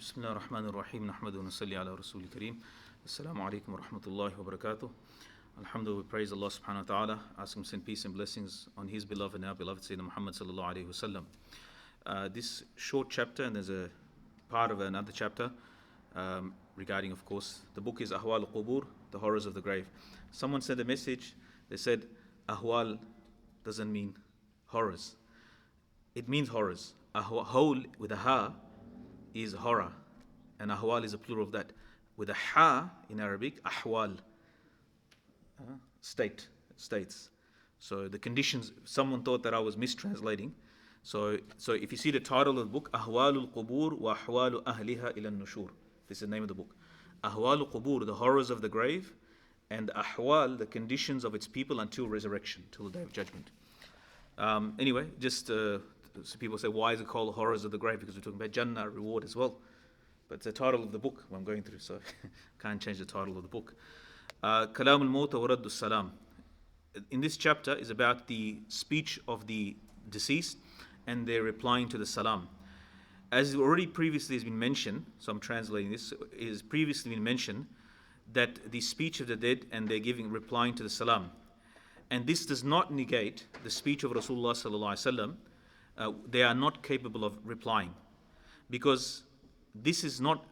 بسم الله الرحمن الرحيم نحمد ونصلي على رسول الكريم السلام عليكم ورحمة الله وبركاته. Alhamdulillah, we praise Allah subhanahu wa ta'ala, ask him to send peace and blessings on his beloved and our beloved Sayyidina Muhammad sallallahu alayhi wa sallam. This short chapter, and there's a part of another chapter regarding, of course, the book is Ahwaalul Quboor, the horrors of the grave. Someone sent a message, they said Ahwal doesn't mean horrors. It means horrors. Ahwal with a ha is horror, and ahwal is a plural of that. With a ha in Arabic, ahwal, states. So the conditions, someone thought that I was mistranslating. So if you see the title of the book, Ahwaalul Quboor wa Ahwaalu Ahliha ila Nushur. This is the name of the book. Ahwaalul Quboor, the horrors of the grave, and ahwal, the conditions of its people until resurrection, till the day of judgment. Anyway, just so people say, why is it called horrors of the grave? Because we're talking about Jannah, reward as well. But it's the title of the book I'm going through, so can't change the title of the book. Kalam al-Maut wa Raddu salam. In this chapter is about the speech of the deceased and their replying to the salam. As already previously has been mentioned, so I'm translating this, it has previously been mentioned that the speech of the dead and their replying to the salam. And this does not negate the speech of Rasulullah sallallahu alaihi wasallam. They are not capable of replying, because this is not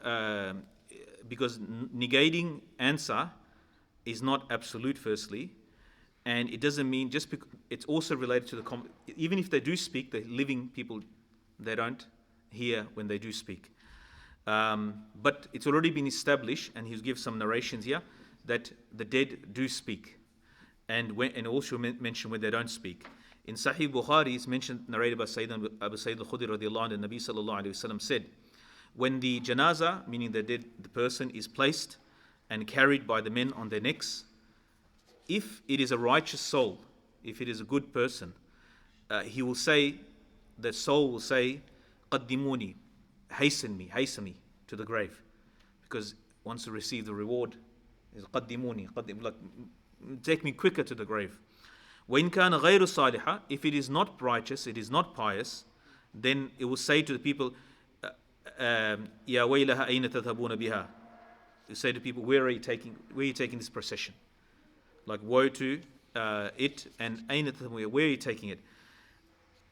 because negating answer is not absolute, firstly, and it doesn't mean just because it's also related to the even if they do speak, the living people, they don't hear when they do speak. But it's already been established, and he'll give some narrations here, that the dead do speak, and also mention when they don't speak. In Sahih Bukhari, it's mentioned, narrated by Sayyidina Abu Sayyid al-Khudri radiallahu anhu, the Nabi sallallahu alayhi wa sallam said, when the janaza, meaning the dead, the person is placed and carried by the men on their necks, if it is a righteous soul, if it is a good person, he will say, the soul will say, qaddimuni, hasten me to the grave, because once you receive the reward, is qaddimuni, like, take me quicker to the grave. وَإِنْ كَانَ غَيْرُ صَالِحًا, if it is not righteous, it is not pious, then it will say to the people, يَا وَيْلَهَا أَيْنَ تَذْهَبُونَ بِهَا. You say to people, where are you taking this procession? Like, woe to it, and أَيْنَ تَذْهَبُونَ, where are you taking it?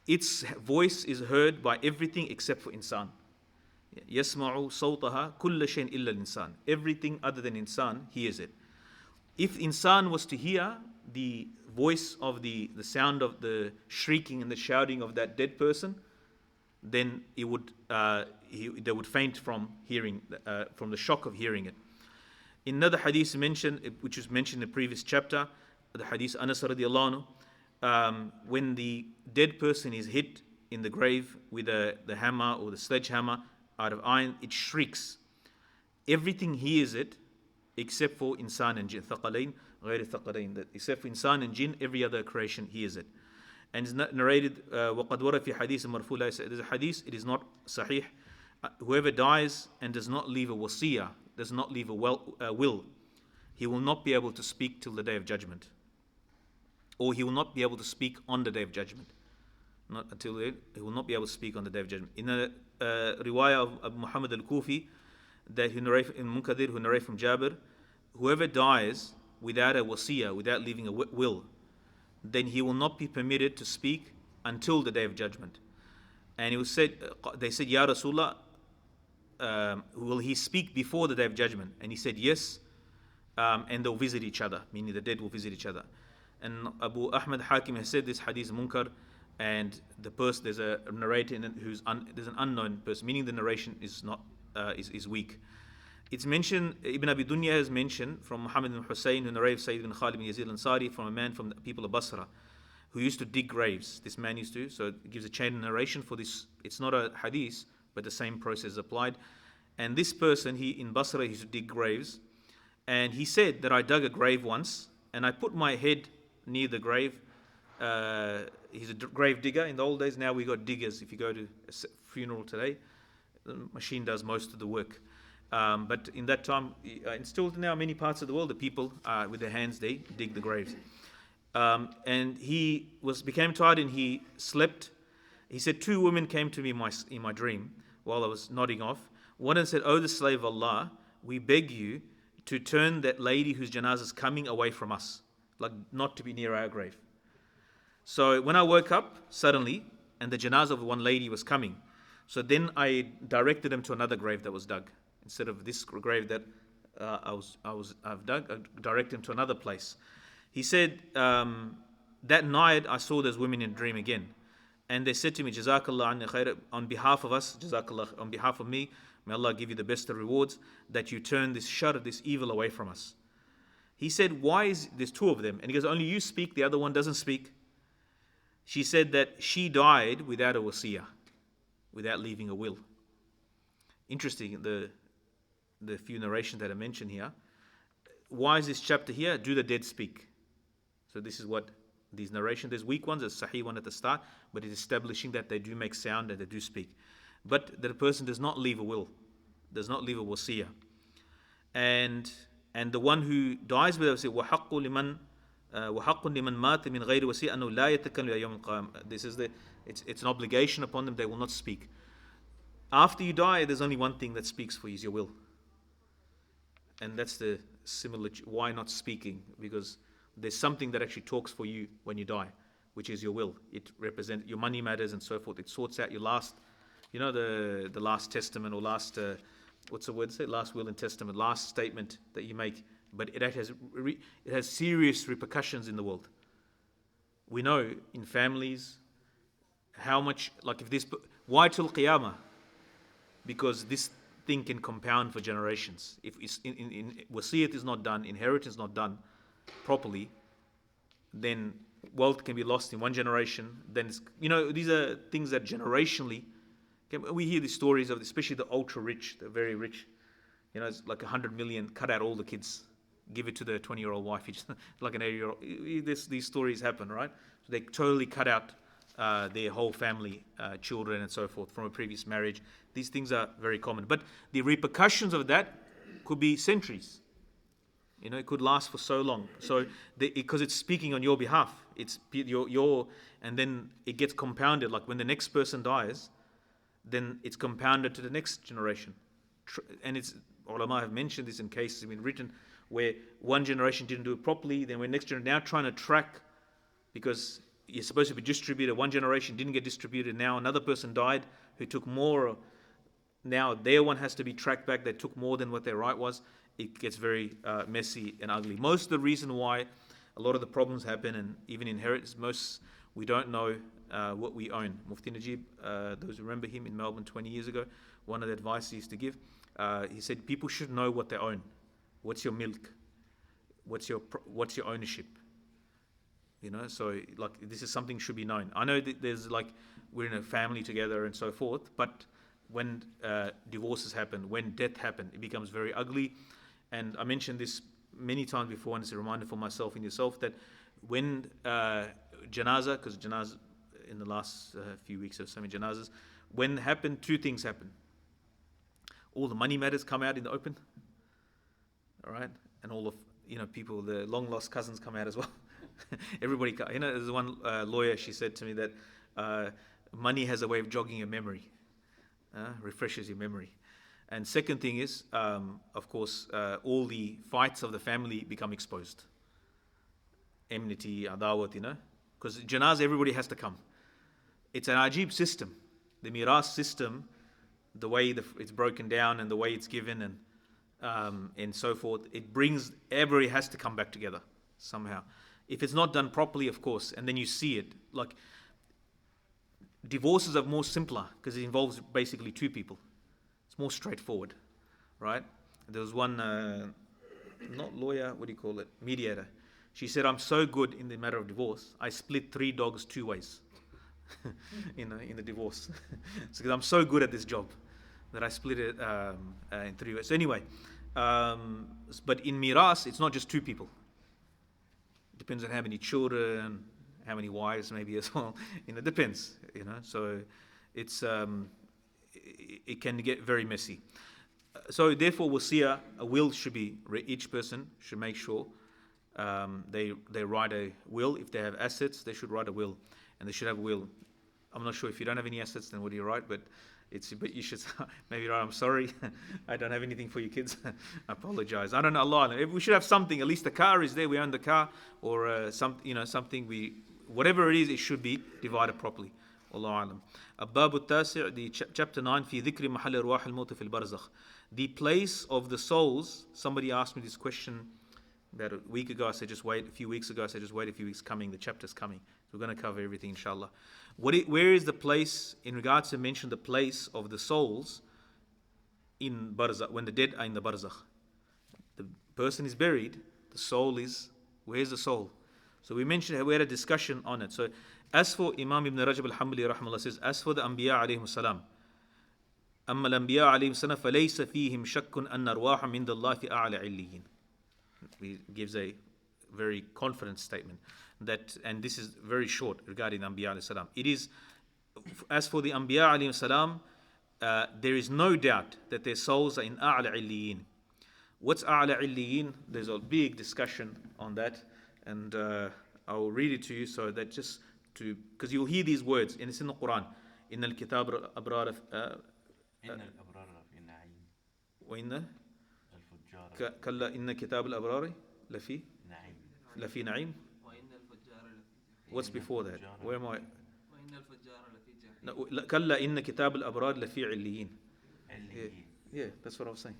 Its voice is heard by everything except for insan. يَسْمَعُ صَوْتَهَا كُلَّ شَيْءٍ إِلَّا الْإِنسان. Everything other than insan hears it. If insan was to hear the voice of the sound of the shrieking and the shouting of that dead person, then they would faint from hearing, from the shock of hearing it. In another hadith mentioned, which was mentioned in the previous chapter, the hadith Anas radiallahu anhu, when the dead person is hit in the grave with the hammer or the sledgehammer out of iron, it shrieks. Everything hears it except for insan and jinn, thaqalain, غير thaqalain, except for insan and jinn, every other creation hears it. And it's narrated, وَقَدْ وَرَى فِي حَدِيثٍ مَرْفُوعٍ, there's a hadith, it is not sahih, whoever dies and does not leave a wasiyah, does not leave a will, he will not be able to speak till the day of judgment, or he will not be able to speak on the day of judgment. Not until he will not be able to speak on the day of judgment. In a riwayah of Abu Muhammad al-Kufi, that who narrate in Munkadir, who narrate from Jabir, whoever dies without a wasiyah, without leaving a will, then he will not be permitted to speak until the day of judgment. And he was said, they said, Ya Rasulullah, will he speak before the day of judgment? And he said, yes, and they'll visit each other, meaning the dead will visit each other. And Abu Ahmad Hakim has said this hadith munkar, and the person, there's a narrator who's there's an unknown person, meaning the narration is not is weak. It's mentioned, Ibn Abi Dunya has mentioned from Muhammad ibn Hussein, who narrates Sayyid ibn Khalid ibn Yazid al-Ansari, from a man from the people of Basra, who used to dig graves. This man used to, so it gives a chain of narration for this. It's not a hadith, but the same process is applied. And this person, he in Basra, he used to dig graves, and he said that I dug a grave once, and I put my head near the grave. He's a grave digger. In the old days, now we got diggers. If you go to a funeral today, the machine does most of the work. But in that time, and still now many parts of the world, the people with their hands, they dig the graves. And he became tired and he slept. He said, two women came to me in my dream. while I was nodding off. One of them said, "Oh, the slave of Allah, we beg you to turn that lady whose janazah is coming away from us, like not to be near our grave." So when I woke up suddenly, and the janazah of one lady was coming, so then I directed him to another grave that was dug. Instead of this grave that I've dug, I directed him to another place. He said, that night I saw those women in a dream again. And they said to me, Jazakallah anni khair, on behalf of us, Jazakallah, on behalf of me, may Allah give you the best of rewards, that you turn this shar, this evil away from us. He said, why is there's two of them? And he goes, only you speak, the other one doesn't speak. She said that she died without a wasiyah, without leaving a will. Interesting, the few narrations that I mentioned here. Why is this chapter here? Do the dead speak? So this is what these narrations, there's weak ones, there's sahih one at the start, but it's establishing that they do make sound and they do speak. But that a person does not leave a will, does not leave a wasiyah. And the one who dies without a wasiyah, وَحَقٌّ لِمَنْ مَاتَ مِنْ غَيْرِ وَسِيَّةٍ أَنَّهُ لَا يَتَكَلَّمُ إِلَى يَوْمِ الْقِيَامَةِ. This is it's an obligation upon them, they will not speak. After you die, there's only one thing that speaks for you, is your will. And that's the similar, why not speaking? Because there's something that actually talks for you when you die, which is your will. It represents your money matters and so forth. It sorts out your last, the last testament or last, what's the word say? Last will and testament, last statement that you make. But it has serious repercussions in the world. We know in families how much, like if this, why till Qiyamah? Because this thing can compound for generations. If wasiyat is not done, inheritance is not done properly, then wealth can be lost in one generation. Then these are things that generationally, we hear the stories of, especially the ultra rich, the very rich. It's like 100 million, cut out all the kids, give it to the 20-year-old wife. Like an 80-year-old. These stories happen, right? So they totally cut out their whole family, children and so forth from a previous marriage. These things are very common. But the repercussions of that could be centuries. It could last for so long. So because it's speaking on your behalf, it's your, and then it gets compounded. Like when the next person dies, then it's compounded to the next generation. And ulama have mentioned this in cases have been written where one generation didn't do it properly, then when next generation now trying to track, because you're supposed to be distributed, one generation didn't get distributed, now another person died who took more, now their one has to be tracked back, they took more than what their right was. It gets very messy and ugly. Most of the reason why a lot of the problems happen, and even inheritance, we don't know what we own. Mufti Najib, those who remember him in Melbourne 20 years ago, one of the advice he used to give, he said people should know what they own. What's your milk? What's your ownership? So like this is something should be known. I know that there's like we're in a family together and so forth, but when divorces happen, when death happen, it becomes very ugly. And I mentioned this many times before, and it's a reminder for myself and yourself that when janazah, because janazah in the last few weeks of so many janazahs, when happened, two things happen. All the money matters come out in the open, all right, and all of people, the long lost cousins come out as well. Everybody, there's one lawyer. She said to me that money has a way of jogging your memory, refreshes your memory. And second thing is, of course, all the fights of the family become exposed. Enmity, adawat, because janazah everybody has to come. It's an ajib system, the miras system, the way it's broken down and the way it's given and so forth. It brings everybody has to come back together somehow. If it's not done properly, of course, and then you see it, like divorces are more simpler because it involves basically two people. It's more straightforward, right? There was one, not lawyer, what do you call it? Mediator. She said, I'm so good in the matter of divorce, I split 3 dogs 2 ways in the divorce. So I'm so good at this job that I split it in 3 ways. So anyway, but in miras, it's not just 2 people. Depends on how many children, how many wives maybe as well. Depends. So it's it can get very messy. So therefore, wasiyah, a will should be each person should make sure they write a will. If they have assets, they should write a will, and they should have a will. I'm not sure if you don't have any assets, then what do you write? But But you should maybe right. I'm sorry, I don't have anything for you kids. I apologize. I don't know. Allah, we should have something. At least the car is there. We own the car, or something. Whatever it is, it should be divided properly. Allah alam. Abab al-Tasi', the chapter 9, في ذكر محل أرواح الموت في البرزخ. The place of the souls. Somebody asked me this question about a week ago. I said just wait. A few weeks ago, I said just wait. A few weeks coming. The chapter's coming. So we're going to cover everything, inshallah. Where is the place in regards to mention the place of the souls in Barzakh, when the dead are in the Barzakh? The person is buried. The soul is, where's the soul? So we had a discussion on it. So as for Imam Ibn Rajab Al-Hanbali Rahimahullah says, as for the Anbiya alayhim salam, أما الأنبياء عليهم السلام فليس فيهم شك أن أرواح من الله في أعلى عليين. He gives a very confident statement that, and this is very short regarding the Anbiya alayhi salam. It is, as for the Anbiya alayhi salam, there is no doubt that their souls are in A'la Illiyin. What's A'la Illiyin? There's a big discussion on that, and I'll read it to you so that because you'll hear these words, and it's in the Quran. إن الكتاب الأبرار إن الأبرار لفي نعيم وإن الفجار كلا إن كتاب الأبرار لفي نعيم. What's before that? Where am I? كلا إن كتاب الأبرار لفي عليين. Yeah, that's what I was saying.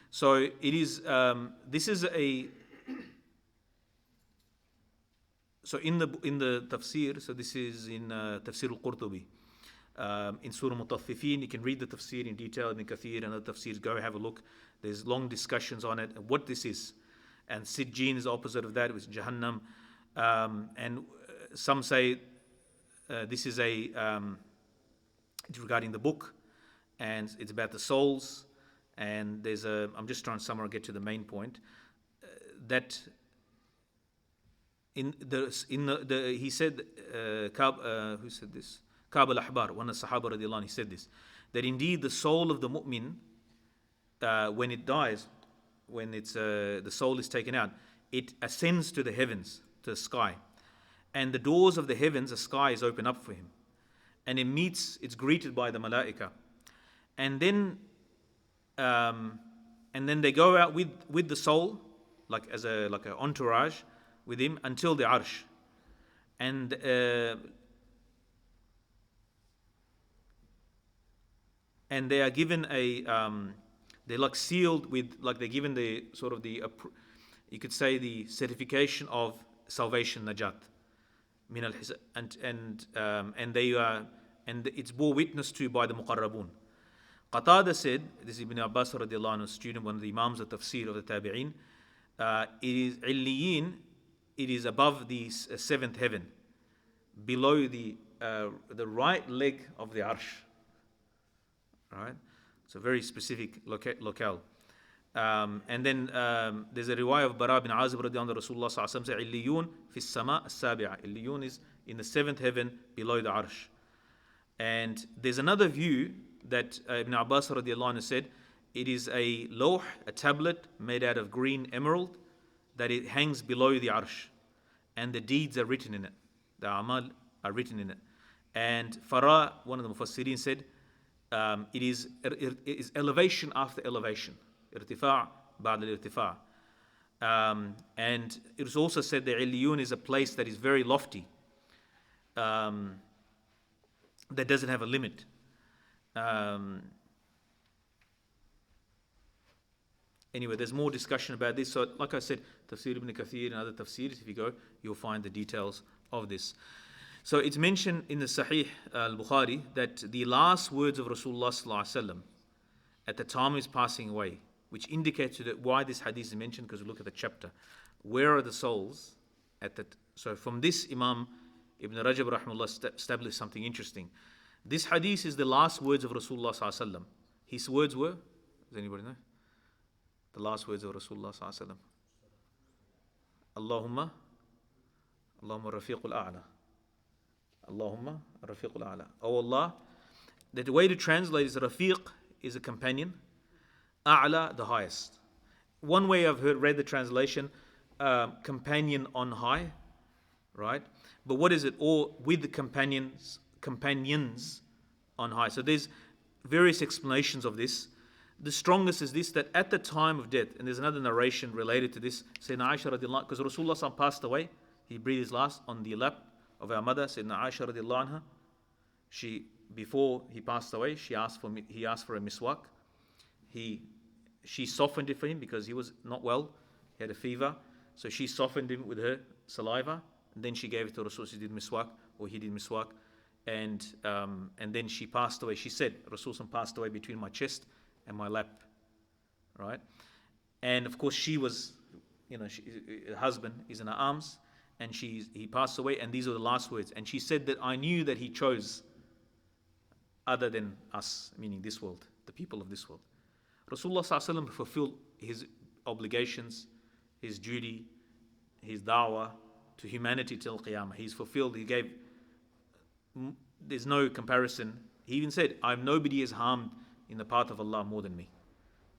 So it is. This is a. So in the tafsir. So this is in Tafsir Al-Qurtubi. In Surah Mutaffifin, you can read the tafsir in detail. In Kathir and other tafsirs, go have a look. There's long discussions on it, what this is. And Sijjin is the opposite of that, it was Jahannam. And some say this is it's regarding the book, and it's about the souls. And I'm just trying to summarize, get to the main point. That he said, who said this? Ka'b al-Ahbar, one of the Sahaba radiallahu anhu, he said this, that indeed the soul of the mu'min, when it dies, when the soul is taken out, it ascends to the heavens, to the sky. And the doors of the heavens, the sky is open up for him. And it's greeted by the malaika. And then they go out with the soul, like an entourage with him, until the arsh. And they are given they're like sealed with, like they're given the sort of you could say the certification of salvation, najat, min al hisab, and they are, and it's bore witness to by the muqarrabun. Qatada said, this is Ibn Abbas radiallahu anhu, student, one of the imams of tafsir of the tabi'in, it is illiyin, it is above the seventh heaven, below the right leg of the arsh. Right, it's a very specific locale. And then there's a riwayah of Bara bin Azib radiallahu anhu, Rasulullah sallallahu alaihi wasallam said, "Illiyun fi as-sama as-sabi'a." Illiyun is in the seventh heaven, below the arsh. And there's another view that Ibn Abbas radiallahu anhu said, it is a lawh, a tablet made out of green emerald, that it hangs below the arsh, and the deeds are written in it. The amal are written in it. And Farah, one of the mufassirin, said, it is elevation after elevation. Irtifa' ba'd al-irtifa'. And it was also said that Illiyun is a place that is very lofty, that doesn't have a limit. Anyway, there's more discussion about this. So, like I said, Tafsir Ibn Kathir and other tafsirs, if you go, you'll find the details of this. So it's mentioned in the Sahih al-Bukhari that the last words of Rasulullah sallallahu alaihi wasallam at the time of his passing away, which indicates that why this hadith is mentioned, because we look at the chapter. Where are the souls? So from this, Imam Ibn Rajab Rahimahullah established something interesting. This hadith is the last words of Rasulullah sallallahu alaihi wasallam. His words were, does anybody know? The last words of Rasulullah sallallahu alaihi wasallam. Allahumma rafiqul a'la. Allahumma rafiqul a'la. Oh Allah, the way to translate is rafiq is a companion, a'la the highest. One way I've read the translation, companion on high, right? But what is it? Or with the companions on high. So there's various explanations of this. The strongest is this, that at the time of death, and there's another narration related to this, Sayyidina Aisha radiallahu anha, because Rasulullah passed away, he breathed his last on the lap of our mother, Sayyidina Aisha radiallahu anha. Before he passed away, he asked for a miswak. She softened it for him because he was not well, he had a fever. So she softened him with her saliva, and then she gave it to Rasul. She did miswak, or he did miswak, and then she passed away. She said, Rasul passed away between my chest and my lap, right? And of course, she was, her husband is in her arms, and he passed away, and these were the last words. And she said that I knew that he chose other than us, meaning this world, the people of this world. Rasulullah ﷺ fulfilled his obligations, his duty, his da'wah to humanity till Qiyamah. He's fulfilled, he gave, there's no comparison. He even said, nobody is harmed in the path of Allah more than me.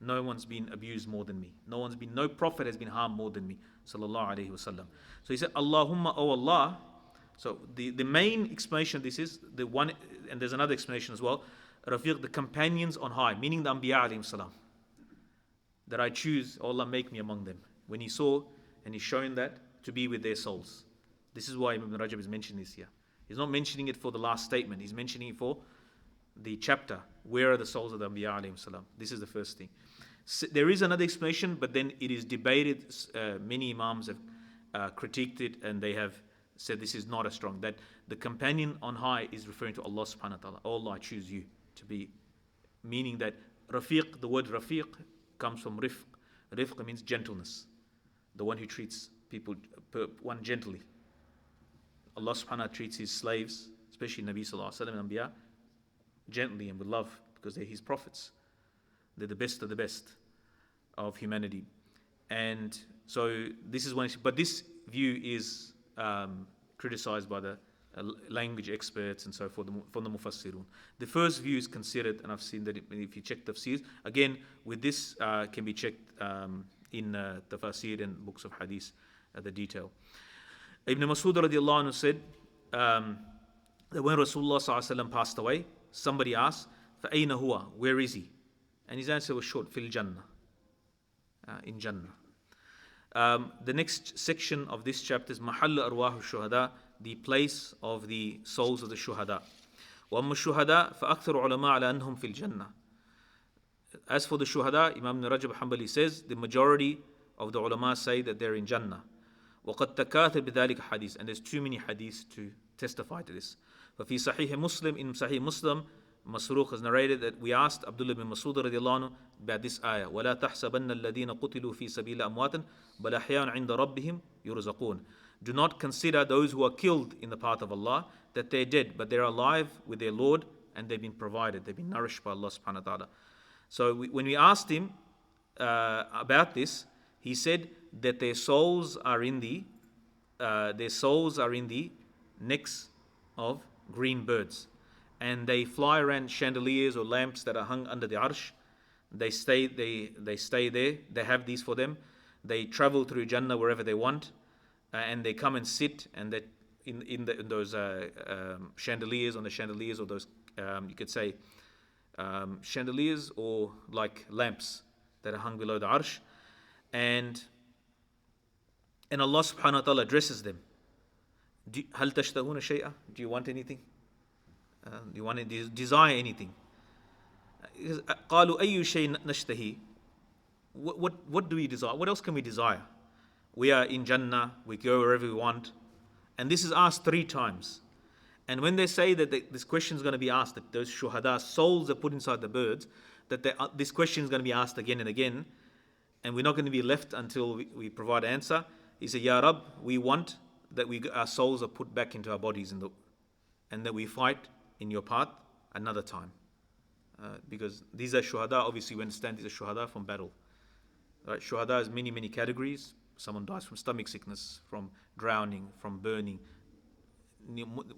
No one's been abused more than me. No prophet has been harmed more than me. Sallallahu alayhi wasallam. So he said, Allahumma, O Allah. So the main explanation of this is the one, and there's another explanation as well. Rafiq, the companions on high, meaning the Anbiya alayhim salam. That I choose, O Allah, make me among them. When he saw and he's shown that to be with their souls. This is why Ibn Rajab is mentioning this here. He's not mentioning it for the last statement. He's mentioning it for the chapter. Where are the souls of the Anbiya alayhim salam? This is the first thing. So there is another explanation, but then it is debated. Many Imams have critiqued it, and they have said this is not as strong. That the companion on high is referring to Allah subhanahu wa ta'ala. Oh Allah, I choose you to be. Meaning that Rafiq, the word Rafiq comes from Rifq. Rifq means gentleness. The one who treats people one gently. Allah subhanahu wa ta'ala treats his slaves, especially Nabi sallallahu alaihi wasallam and Anbiya, gently and with love, because they're his prophets. They're the best of the best of humanity. And so this is one issue. But this view is criticized by the language experts and so forth from the Mufassirun. The first view is considered, and I've seen that if you check tafsirs, again, with this can be checked in tafsir and books of hadith, the detail. Ibn Mas'ud radiallahu anhu said that when Rasulullah sallallahu alaihi wasallam passed away, somebody asked, فَأَيْنَ هُوَ? Where is he? And his answer was short, fil Jannah, in Jannah. The next section of this chapter is Mahall Arwah Shuhada, the place of the souls of the Shuhada. وَأَمَّ الشُّهَدَاء فَأَكْثَرُ عُلَمَاءَ عَلَى أَنْهُمْ فِي الْجَنَّةِ. As for the Shuhada, Imam Ibn Rajab Hanbali says, the majority of the ulama say that they're in Jannah. وَقَدْ تَكَاثَرْ بِذَلِكَ hadith, and there's too many hadiths to testify to this. فَفِي صَحِيحِ Muslim, in Sahih Muslim, Masruq has narrated that we asked Abdullah bin Mas'ud radiallahu anhu about this ayah. وَلَا تَحْسَبَنَّ الَّذِينَ قُتِلُوا فِي سَبِيلِ أَمْوَاتٍ بَلْ أَحْيَاءٌ عِنْدَ رَبِّهِمْ يُرْزَقُونَ. Do not consider those who are killed in the path of Allah that they're dead, but they're alive with their Lord, and they've been provided, they've been nourished by Allah subhanahu wa ta'ala. So when we asked him about this, he said that their souls are in the necks of green birds, and they fly around chandeliers or lamps that are hung under the arsh. They stay there. They have these for them. They travel through Jannah wherever they want, and they come and sit, and that in those chandeliers, on the chandeliers, or those you could say chandeliers or like lamps that are hung below the arsh, and Allah subhanahu wa ta'ala addresses them. هل تشتهون شيئا? Do you want anything? Do you want to desire anything? قالوا أي شيء نشتهي? What do we desire? What else can we desire? We are in Jannah, we go wherever we want. And this is asked 3 times. And when they say that this question is going to be asked, that those shuhada souls are put inside the birds, that this question is going to be asked again and again, and we're not going to be left until we provide an answer. He said, Ya Rab, we want that our souls are put back into our bodies and that we fight in your path another time. Because these are shuhada, obviously we understand these are shuhada from battle. Right? Shuhada is many, many categories. Someone dies from stomach sickness, from drowning, from burning.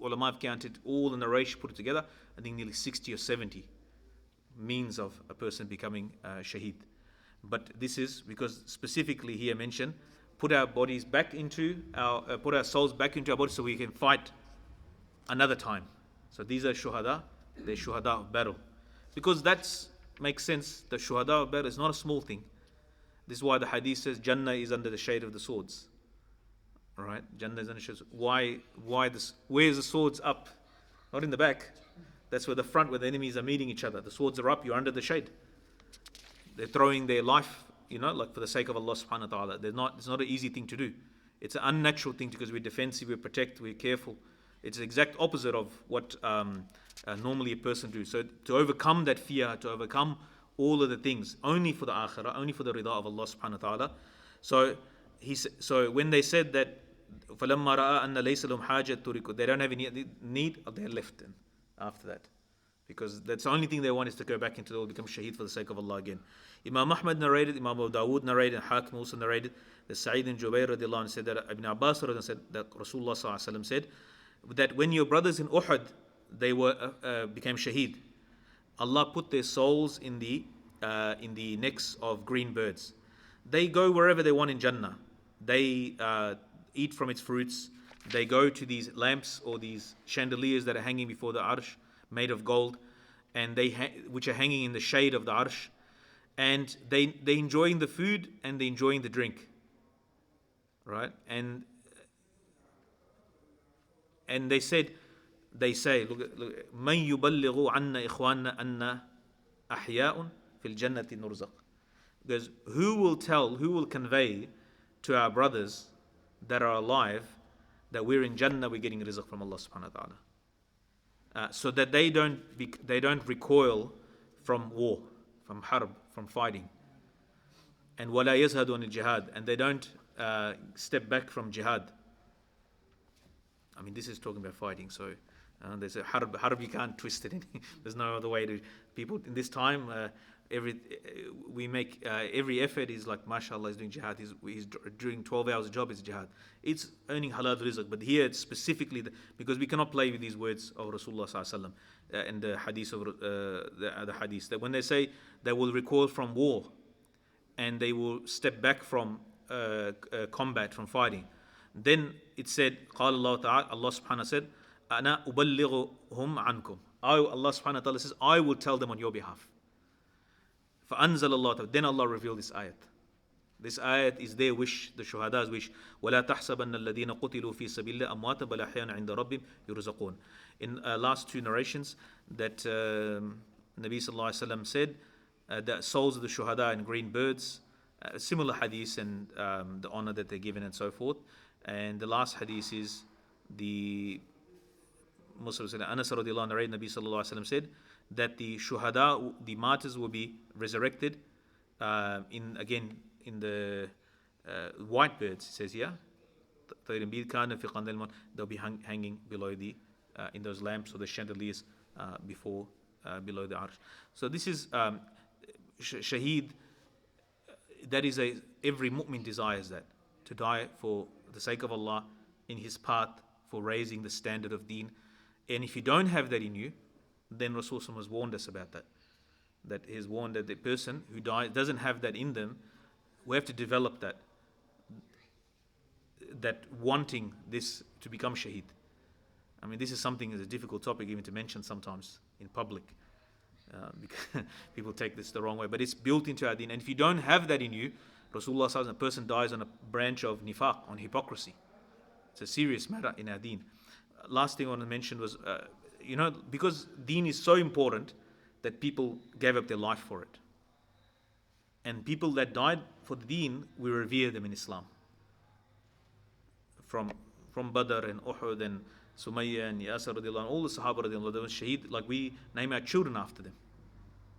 Ulama have counted all the narration put it together, I think nearly 60 or 70 means of a person becoming shaheed. But this is because specifically here mentioned, put our souls back into our bodies so we can fight another time. So these are shuhada They're shuhada of battle. Because that makes sense. The shuhada of battle is not a small thing. This is why the hadith says Jannah is under the shade of the swords. Alright? Jannah is under the shade. Why this? Where's the swords up? Not in the back. That's where the front, where the enemies are meeting each other. The swords are up, you're under the shade. They're throwing their life, like for the sake of Allah subhanahu wa ta'ala. It's not an easy thing to do. It's an unnatural thing because we're defensive, we protect, we're careful. It's the exact opposite of what normally a person do. So to overcome that fear, to overcome all of the things, only for the akhirah, only for the rida of Allah subhanahu wa ta'ala. So when they said that, فَلَمَّا رَأَى أَنَّ لَيْسَ لَهُمْ حَاجَةٌ تُرِكُ, they don't have any need, they're left then after that. Because that's the only thing they want is to go back into the world, become shaheed for the sake of Allah again. Imam Ahmad narrated, Imam Abu Dawood narrated, and Hakim also narrated that Sa'id and Jubayr radiallahu anhu said that Ibn Abbas radiallahu anhu said that Rasulullah sallallahu alaihi wasallam said that when your brothers in Uhud they became shaheed, Allah put their souls in the necks of green birds. They go wherever they want in Jannah. They eat from its fruits. They go to these lamps or these chandeliers that are hanging before the arsh, made of gold, and which are hanging in the shade of the arsh, and they enjoying the food and they enjoying the drink, right? And they say, look, من يبلغ عنا إخواننا أن أحياء في الجنة نرزق. Because who will convey to our brothers that are alive that we're in Jannah, we're getting rizq from Allah subhanahu wa ta'ala. So that they don't recoil from war, from harb, from fighting. And وَلَا يَزْهَدُ عَنِ الْجِهَادِ, and they don't step back from jihad. I mean, this is talking about fighting, so there's a harb you can't twist it in. There's no other way to, people in this time, every effort is like, mashallah, he's doing jihad, he's doing 12 hours of job, is jihad. It's earning halal rizq, but here it's specifically, because we cannot play with these words of Rasulullah sallallahu alaihi wasallam and the hadith of the hadith, that when they say they will recoil from war and they will step back from combat, from fighting, then it said, قال الله تعالى, Allah subhanahu wa ta'ala said, أنا أبلغهم عنكم. Allah subhanahu wa ta'ala says, I will tell them on your behalf. فأنزل الله, then Allah revealed this ayat. This ayat is their wish, the shuhada's wish. وَلَا تَحْسَبَنَّ الَّذِينَ قُتِلُوا فِي سَبِيلِ اللَّهِ أَمْوَاتًا بَلْ أَحْيَاءٌ عِنْدَ رَبِّهِمْ يُرْزَقُونَ. In last two narrations, that Nabi sallallahu alaihi wasallam said the souls of the shuhada and green birds, similar hadith and the honor that they're given and so forth. And the last hadith is the Muslim said, Anas radiallahu anhu narrated, Nabi sallallahu alaihi wasallam said that the shuhada, the martyrs, will be resurrected in the white birds. It says here, they'll be hanging below in those lamps or the chandeliers below the arsh. So this is shaheed. That is every mu'min desires that, to die for the sake of Allah in His path, for raising the standard of deen. And if you don't have that in you, then Rasulullah has warned us about that. That He has warned that the person who dies doesn't have that in them. We have to develop that wanting this to become shaheed. I mean, this is something that's a difficult topic even to mention sometimes in public. Because people take this the wrong way, but it's built into our deen. And if you don't have that in you, Rasulullah says a person dies on a branch of nifaq, on hypocrisy. It's a serious matter in our deen. Last thing I want to mention was, because deen is so important that people gave up their life for it. And people that died for the deen, we revere them in Islam. From Badr and Uhud and Sumayya and Yasir radiallahu anhu, all the Sahaba radiallahu anhu, they were shaheed, like we name our children after them.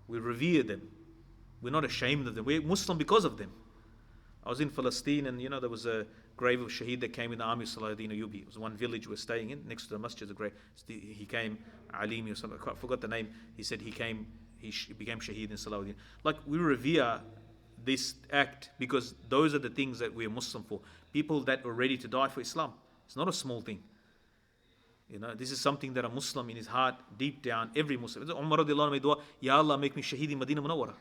We revere them. We're not ashamed of them. We're Muslim because of them. I was in Palestine and there was a grave of shaheed that came in the army of Salahuddin Ayyubi. It was one village we were staying in, next to the masjid, a grave. He came, Alimi or something, I forgot the name. He said he became shaheed in Salahuddin. Like, we revere this act because those are the things that we're Muslim for. People that were ready to die for Islam. It's not a small thing. This is something that a Muslim in his heart, deep down, every Muslim. Umar radiallahu anhu made dua, Ya Allah, make me shaheed in Medina Munawwara.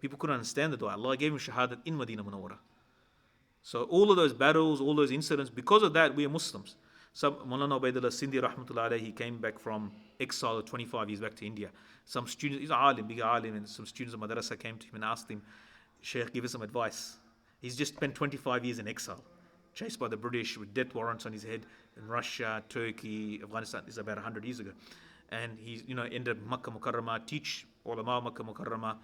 People couldn't understand the dua. Allah gave him shahadat in Medina Munawwara. So all of those battles, all those incidents, because of that, we are Muslims. Maulana Ubaidullah Sindhi rahmatullah alayhi, he came back from exile 25 years back to India. Some students, he's a alim, big alim, and some students of madrasa came to him and asked him, Shaykh, give us some advice. He's just spent 25 years in exile, chased by the British with death warrants on his head in Russia, Turkey, Afghanistan. This is about 100 years ago. And he, ended up Makkah Mukarramah, teach ulama Makkah Mukarramah,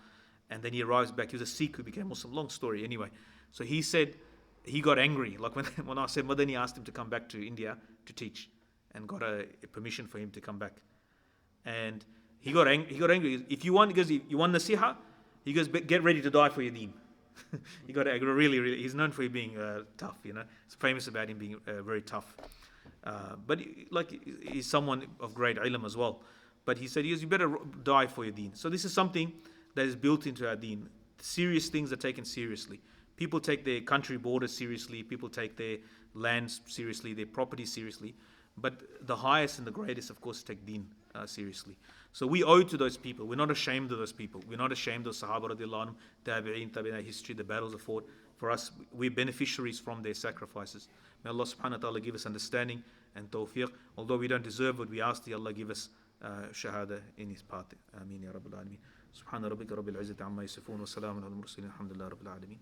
and then he arrives back. He was a Sikh who became Muslim. Long story anyway. So he said he got angry. Like when I said Madani asked him to come back to India to teach and got a permission for him to come back. And he got angry. If you want, he goes, you want nasiha? He goes, get ready to die for your deen. He got really, he's known for being tough, It's famous about him being very tough. But he's someone of great ilm as well. But he said, you better die for your deen. So this is something that is built into our deen. Serious things are taken seriously. People take their country borders seriously. People take their lands seriously, their property seriously. But the highest and the greatest, of course, take deen seriously. So we owe to those people. We're not ashamed of those people. We're not ashamed of Sahaba radiallahu anhum, Tabi'in, history, the battles of fought. For us, we're beneficiaries from their sacrifices. May Allah subhanahu wa ta'ala give us understanding and tawfiq. Although we don't deserve it, we ask that Allah give us shahada in His path. Ameen ya Rabbil Alameen. Subhana rabbika rabbil izzati amma yasifun wa salamun ala al-mursalin. Alhamdulillah Rabbil Alameen.